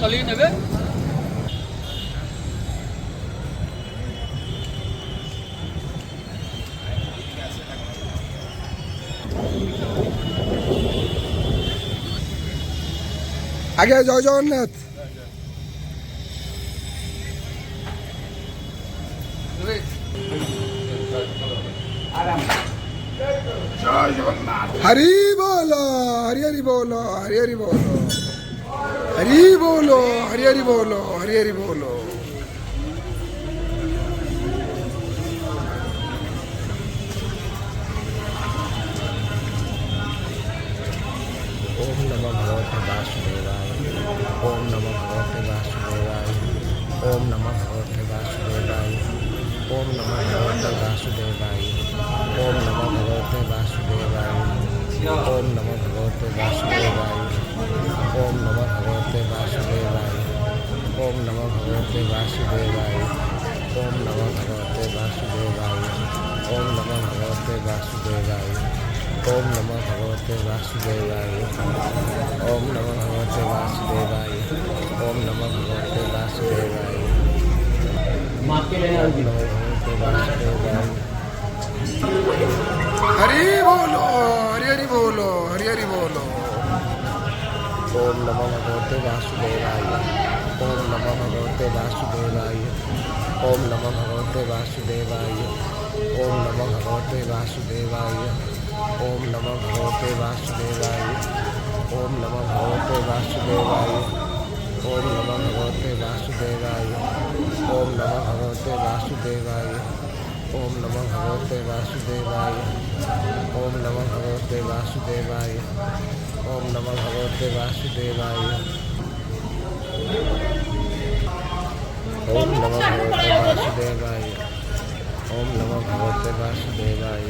চালিয়ে নেবে। আগে জয় জগন্নাথ। हरी बोलो हरी हरी बोलो हरी हरी बोलो हरी बोलो हरी हरी बोलो हरी हरी बोलो। ओम नमः भगवते वासुदेवाय। ओम नमः भगवते वासुदेवाय। ओम नमः भगवते वासुदेवाय। ओम नमः भगवते वासुदेवाय। ओम नमः भगवते वासुदेवाय। ओम नमः भगवते वासुदेवाय। ओम नमः भगवते वासुदेवाय। ओम नमः भगवते वासुदेवाय। ओम नमः भगवते वासुदेवाय। ओम नमः भगवते वासुदेवाय। ओम नमः भगवते वासुदेवाय। ओम नमः भगवते वासुदेवाय। ओम नमः भगवते वासुदेवाय। ओम नमः भगवते वासुदेवाय। हरी बोलो हरी हरी बोलो हरी हरी बोलो। ओम नमः भगवते वासुदेवाय। ओम नमः भगवते वासुदेवाय। ओम नमः भगवते वासुदेवाय। ओम नमः भगवते वासुदेवाय। ओम नमः भगवते वासुदेवाय। ओम नमः भगवते वासुदेवाय। ओम नमः भगवते वासुदेवाय। ओम नमः भगवते वासुदेवाय। ओम नमः भगवते वासुदेवाय। ओम नमः भगवते वासुदेवाय। ओम नमः भगवते वासुदेवाय। ओम नमः भगवते वासुदेवाय। ओम नमः भगवते वासुदेवाय।